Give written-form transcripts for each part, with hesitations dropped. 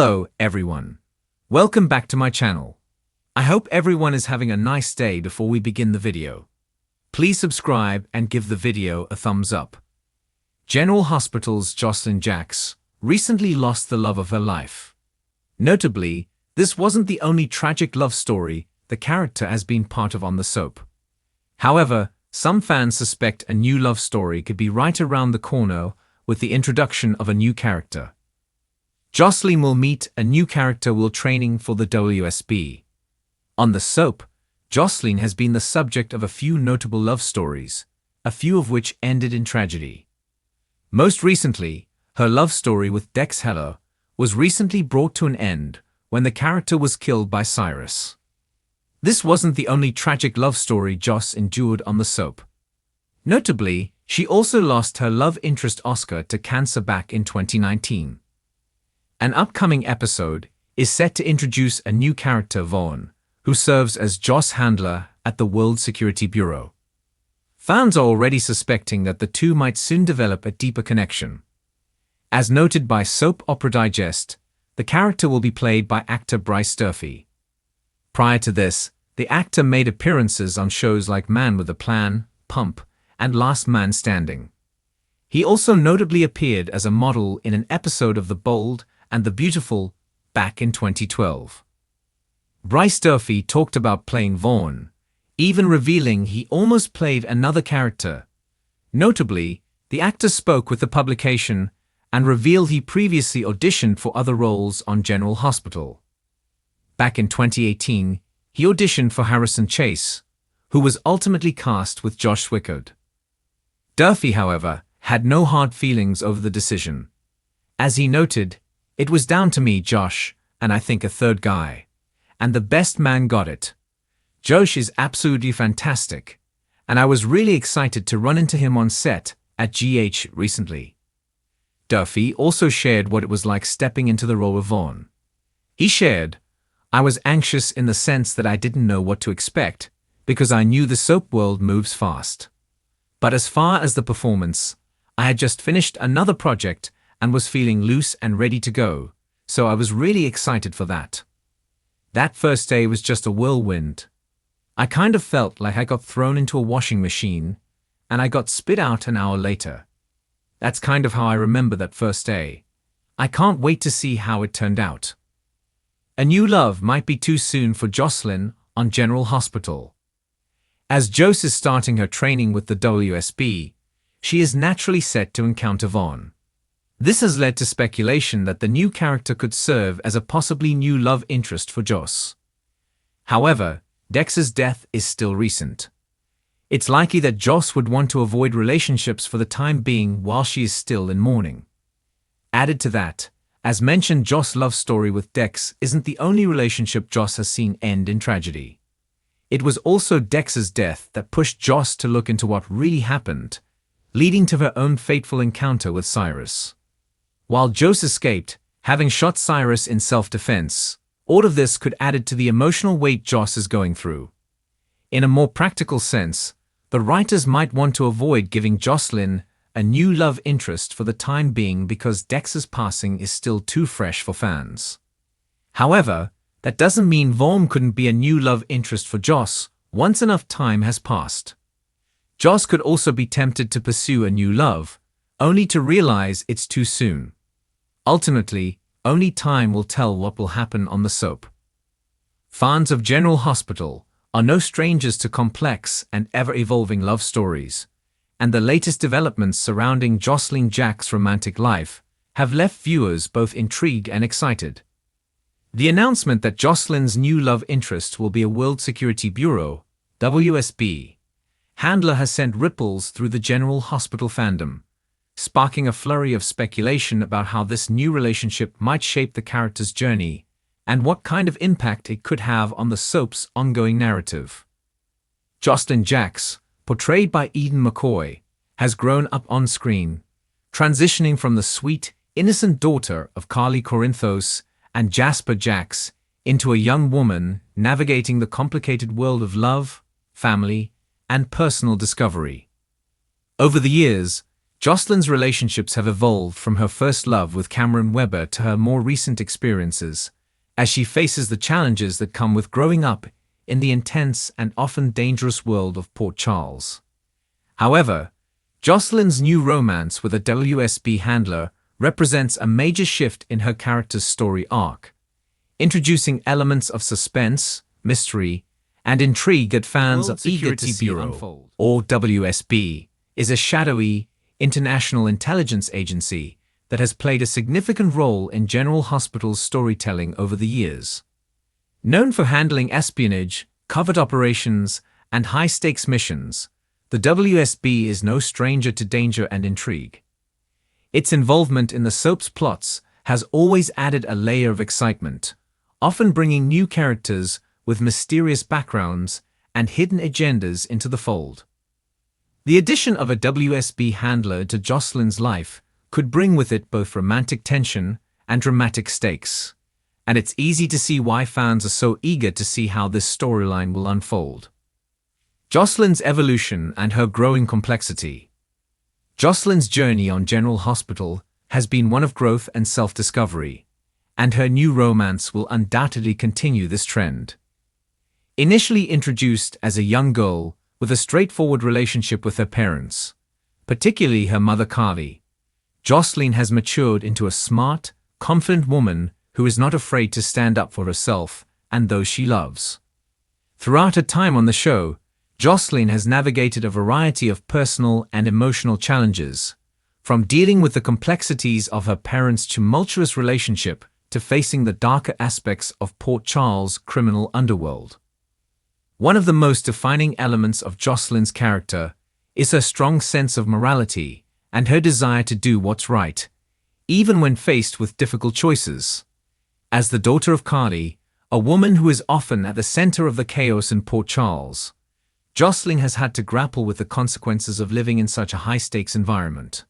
Hello, everyone. Welcome back to my channel. I hope everyone is having a nice day. Before we begin the video, please subscribe and give the video a thumbs up. General Hospital's Josslyn Jax recently lost the love of her life. Notably, this wasn't the only tragic love story the character has been part of on the soap. However, some fans suspect a new love story could be right around the corner with the introduction of a new character. Josslyn will meet a new character while training for the WSB. On the soap, Josslyn has been the subject of a few notable love stories, a few of which ended in tragedy. Most recently, her love story with Dex Heller was recently brought to an end when the character was killed by Cyrus. This wasn't the only tragic love story Joss endured on the soap. Notably, she also lost her love interest Oscar to cancer back in 2019. An upcoming episode is set to introduce a new character, Vaughn, who serves as Joss' handler at the World Security Bureau. Fans are already suspecting that the two might soon develop a deeper connection. As noted by Soap Opera Digest, the character will be played by actor Bryce Durfee. Prior to this, the actor made appearances on shows like Man with a Plan, Pump, and Last Man Standing. He also notably appeared as a model in an episode of The Bold and the Beautiful back in 2012. Bryce Durfee talked about playing Vaughn, even revealing he almost played another character. Notably, the actor spoke with the publication and revealed he previously auditioned for other roles on General Hospital. Back in 2018, he auditioned for Harrison Chase, who was ultimately cast with Josh Swickard. Durfee, however, had no hard feelings over the decision. As he noted, "It was down to me, Josh, and I think a third guy. And the best man got it. Josh is absolutely fantastic, and I was really excited to run into him on set at GH recently." Durfee also shared what it was like stepping into the role of Vaughn. He shared, "I was anxious in the sense that I didn't know what to expect, because I knew the soap world moves fast. But as far as the performance, I had just finished another project and was feeling loose and ready to go, so I was really excited for that. That first day was just a whirlwind. I kind of felt like I got thrown into a washing machine, and I got spit out an hour later. That's kind of how I remember that first day. I can't wait to see how it turned out." A new love might be too soon for Josslyn on General Hospital. As Joss is starting her training with the WSB, she is naturally set to encounter Vaughn. This has led to speculation that the new character could serve as a possibly new love interest for Joss. However, Dex's death is still recent. It's likely that Joss would want to avoid relationships for the time being while she is still in mourning. Added to that, as mentioned, Joss' love story with Dex isn't the only relationship Joss has seen end in tragedy. It was also Dex's death that pushed Joss to look into what really happened, leading to her own fateful encounter with Cyrus. While Joss escaped, having shot Cyrus in self-defense, all of this could add to the emotional weight Joss is going through. In a more practical sense, the writers might want to avoid giving Josslyn a new love interest for the time being because Dex's passing is still too fresh for fans. However, that doesn't mean Vaughn couldn't be a new love interest for Joss once enough time has passed. Joss could also be tempted to pursue a new love, only to realize it's too soon. Ultimately, only time will tell what will happen on the soap. Fans of General Hospital are no strangers to complex and ever-evolving love stories, and the latest developments surrounding Josslyn Jax's romantic life have left viewers both intrigued and excited. The announcement that Josslyn's new love interest will be a World Security Bureau (WSB) handler has sent ripples through the General Hospital fandom, sparking a flurry of speculation about how this new relationship might shape the character's journey and what kind of impact it could have on the soap's ongoing narrative. Josslyn Jax, portrayed by Eden McCoy, has grown up on screen, transitioning from the sweet, innocent daughter of Carly Corinthos and Jasper Jax into a young woman navigating the complicated world of love, family, and personal discovery. Over the years, Josslyn's relationships have evolved from her first love with Cameron Webber to her more recent experiences, as she faces the challenges that come with growing up in the intense and often dangerous world of Port Charles. However, Josslyn's new romance with a WSB handler represents a major shift in her character's story arc, introducing elements of suspense, mystery, and intrigue that fans are eager to see unfold. Or WSB is a shadowy, international intelligence agency that has played a significant role in General Hospital's storytelling over the years. Known for handling espionage, covert operations, and high-stakes missions, the WSB is no stranger to danger and intrigue. Its involvement in the soap's plots has always added a layer of excitement, often bringing new characters with mysterious backgrounds and hidden agendas into the fold. The addition of a WSB handler to Josslyn's life could bring with it both romantic tension and dramatic stakes, and it's easy to see why fans are so eager to see how this storyline will unfold. Josslyn's evolution and her growing complexity. Josslyn's journey on General Hospital has been one of growth and self-discovery, and her new romance will undoubtedly continue this trend. Initially introduced as a young girl with a straightforward relationship with her parents, particularly her mother Carly, Josslyn has matured into a smart, confident woman who is not afraid to stand up for herself and those she loves. Throughout her time on the show, Josslyn has navigated a variety of personal and emotional challenges, from dealing with the complexities of her parents' tumultuous relationship to facing the darker aspects of Port Charles' criminal underworld. One of the most defining elements of Josslyn's character is her strong sense of morality and her desire to do what's right, even when faced with difficult choices. As the daughter of Carly, a woman who is often at the center of the chaos in Port Charles, Josslyn has had to grapple with the consequences of living in such a high-stakes environment.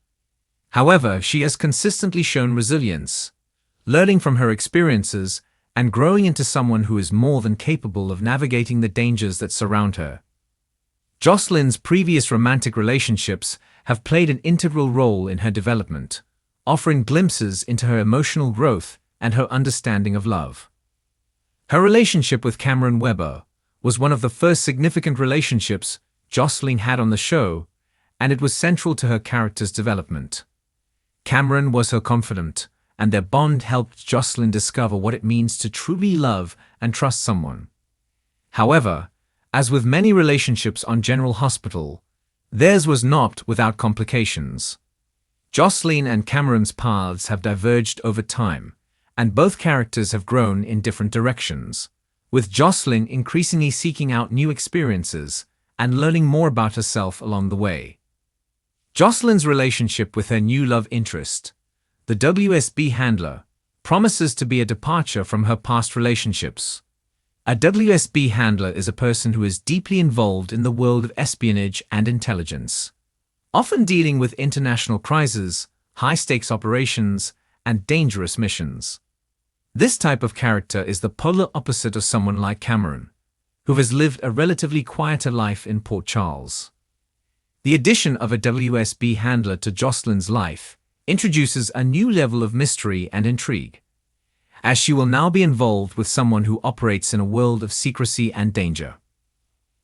However, she has consistently shown resilience, learning from her experiences and growing into someone who is more than capable of navigating the dangers that surround her. Josslyn's previous romantic relationships have played an integral role in her development, offering glimpses into her emotional growth and her understanding of love. Her relationship with Cameron Webber was one of the first significant relationships Josslyn had on the show, and it was central to her character's development. Cameron was her confidant, and their bond helped Josslyn discover what it means to truly love and trust someone. However, as with many relationships on General Hospital, theirs was not without complications. Josslyn and Cameron's paths have diverged over time, and both characters have grown in different directions, with Josslyn increasingly seeking out new experiences and learning more about herself along the way. Josslyn's relationship with her new love interest, the WSB handler, promises to be a departure from her past relationships. A WSB handler is a person who is deeply involved in the world of espionage and intelligence, often dealing with international crises, high-stakes operations, and dangerous missions. This type of character is the polar opposite of someone like Cameron, who has lived a relatively quieter life in Port Charles. The addition of a WSB handler to Josslyn's life introduces a new level of mystery and intrigue, as she will now be involved with someone who operates in a world of secrecy and danger.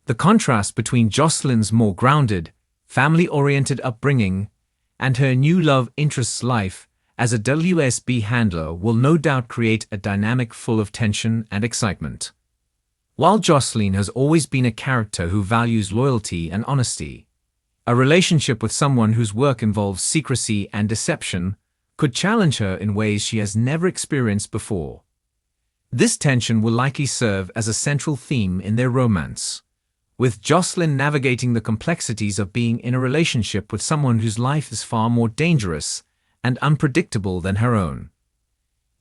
The contrast between Josslyn's more grounded, family-oriented upbringing and her new love interest's life as a WSB handler will no doubt create a dynamic full of tension and excitement. While Josslyn has always been a character who values loyalty and honesty, a relationship with someone whose work involves secrecy and deception could challenge her in ways she has never experienced before. This tension will likely serve as a central theme in their romance, with Josslyn navigating the complexities of being in a relationship with someone whose life is far more dangerous and unpredictable than her own.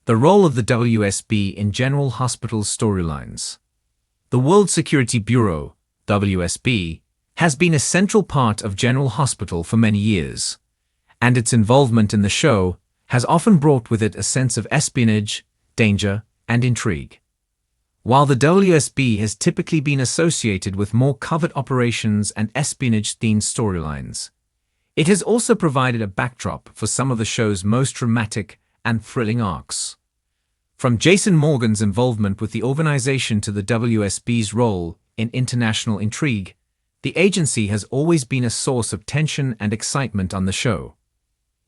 The role of the WSB in General Hospital's storylines. The World Security Bureau, WSB, has been a central part of General Hospital for many years, and its involvement in the show has often brought with it a sense of espionage, danger, and intrigue. While the WSB has typically been associated with more covert operations and espionage-themed storylines, It has also provided a backdrop for some of the show's most dramatic and thrilling arcs. From Jason Morgan's involvement with the organization to the WSB's role in international intrigue, the agency has always been a source of tension and excitement on the show.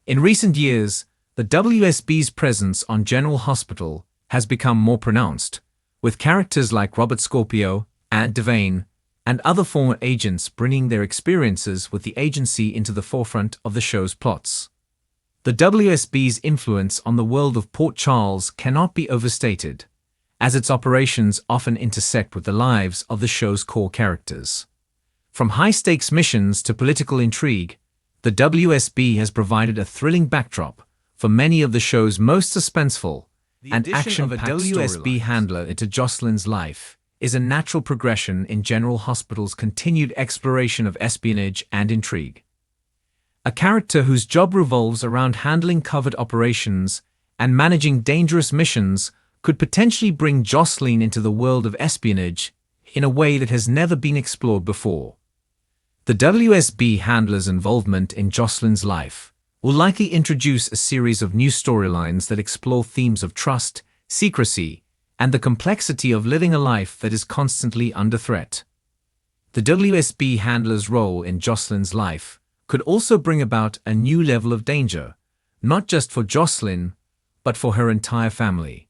In recent years, the WSB's presence on General Hospital has become more pronounced, with characters like Robert Scorpio, Anne Devane, and other former agents bringing their experiences with the agency into the forefront of the show's plots. The WSB's influence on the world of Port Charles cannot be overstated, as its operations often intersect with the lives of the show's core characters. From high-stakes missions to political intrigue, the WSB has provided a thrilling backdrop for many of the show's most suspenseful and action-packed WSB handler into Josslyn's life is a natural progression in General Hospital's continued exploration of espionage and intrigue. A character whose job revolves around handling covert operations and managing dangerous missions could potentially bring Josslyn into the world of espionage in a way that has never been explored before. The WSB handler's involvement in Josslyn's life will likely introduce a series of new storylines that explore themes of trust, secrecy, and the complexity of living a life that is constantly under threat. The WSB handler's role in Josslyn's life could also bring about a new level of danger, not just for Josslyn, but for her entire family.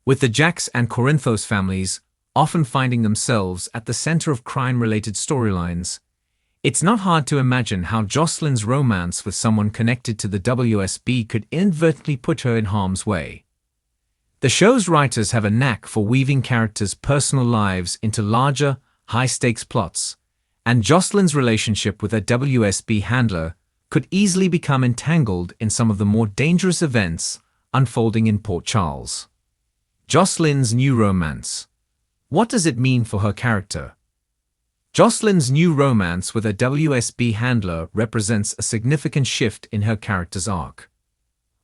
With the Jax and Corinthos families often finding themselves at the center of crime-related storylines, it's not hard to imagine how Josslyn's romance with someone connected to the WSB could inadvertently put her in harm's way. The show's writers have a knack for weaving characters' personal lives into larger, high-stakes plots, and Josslyn's relationship with a WSB handler could easily become entangled in some of the more dangerous events unfolding in Port Charles. Josslyn's new romance. What does it mean for her character? Josslyn's new romance with a WSB handler represents a significant shift in her character's arc.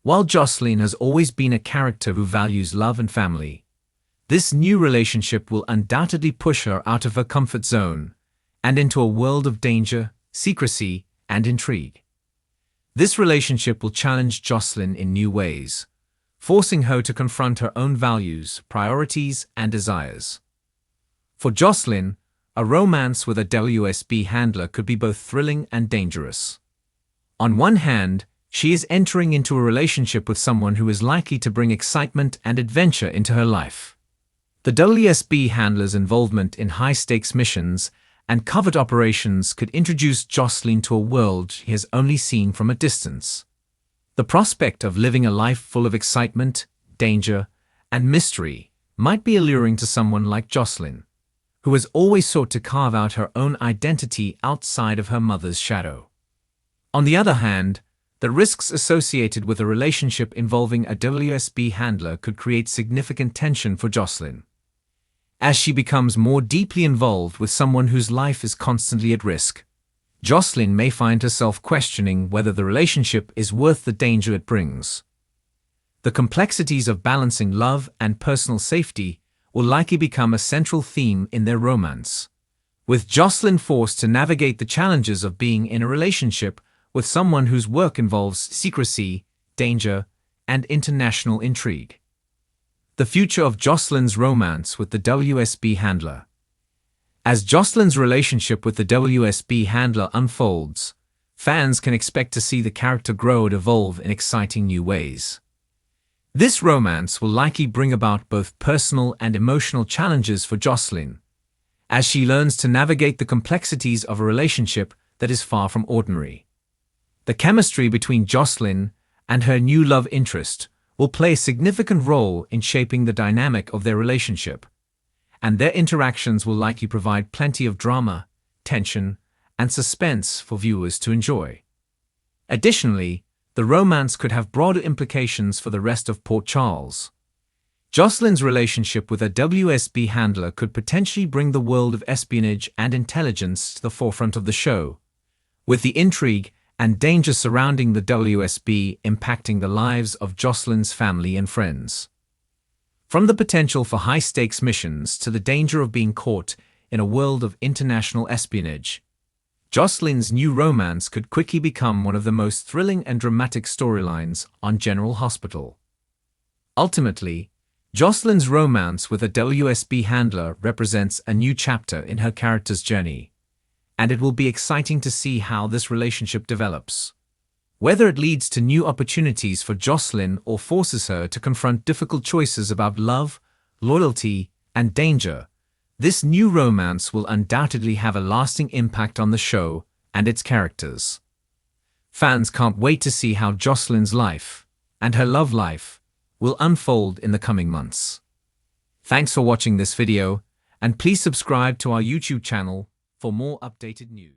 While Josslyn has always been a character who values love and family, this new relationship will undoubtedly push her out of her comfort zone and into a world of danger, secrecy, and intrigue. This relationship will challenge Josslyn in new ways, forcing her to confront her own values, priorities, and desires. For Josslyn, a romance with a WSB handler could be both thrilling and dangerous. On one hand, she is entering into a relationship with someone who is likely to bring excitement and adventure into her life. The WSB handler's involvement in high-stakes missions and covert operations could introduce Josslyn to a world she has only seen from a distance. The prospect of living a life full of excitement, danger, and mystery might be alluring to someone like Josslyn, who has always sought to carve out her own identity outside of her mother's shadow. On the other hand, the risks associated with a relationship involving a WSB handler could create significant tension for Josslyn. As she becomes more deeply involved with someone whose life is constantly at risk, Josslyn may find herself questioning whether the relationship is worth the danger it brings. The complexities of balancing love and personal safety will likely become a central theme in their romance, with Josslyn forced to navigate the challenges of being in a relationship with someone whose work involves secrecy, danger, and international intrigue. The future of Josslyn's romance with the WSB handler. As Josslyn's relationship with the WSB handler unfolds, fans can expect to see the character grow and evolve in exciting new ways. This romance will likely bring about both personal and emotional challenges for Josslyn, as she learns to navigate the complexities of a relationship that is far from ordinary. The chemistry between Josslyn and her new love interest will play a significant role in shaping the dynamic of their relationship, and their interactions will likely provide plenty of drama, tension, and suspense for viewers to enjoy. Additionally, the romance could have broader implications for the rest of Port Charles. Josslyn's relationship with a WSB handler could potentially bring the world of espionage and intelligence to the forefront of the show, with the intrigue and danger surrounding the WSB impacting the lives of Josslyn's family and friends. From the potential for high-stakes missions to the danger of being caught in a world of international espionage, Josslyn's new romance could quickly become one of the most thrilling and dramatic storylines on General Hospital. Ultimately, Josslyn's romance with a WSB handler represents a new chapter in her character's journey, and it will be exciting to see how this relationship develops. Whether it leads to new opportunities for Josslyn or forces her to confront difficult choices about love, loyalty, and danger, this new romance will undoubtedly have a lasting impact on the show and its characters. Fans can't wait to see how Josslyn's life and her love life will unfold in the coming months. Thanks for watching this video, and please subscribe to our YouTube channel for more updated news.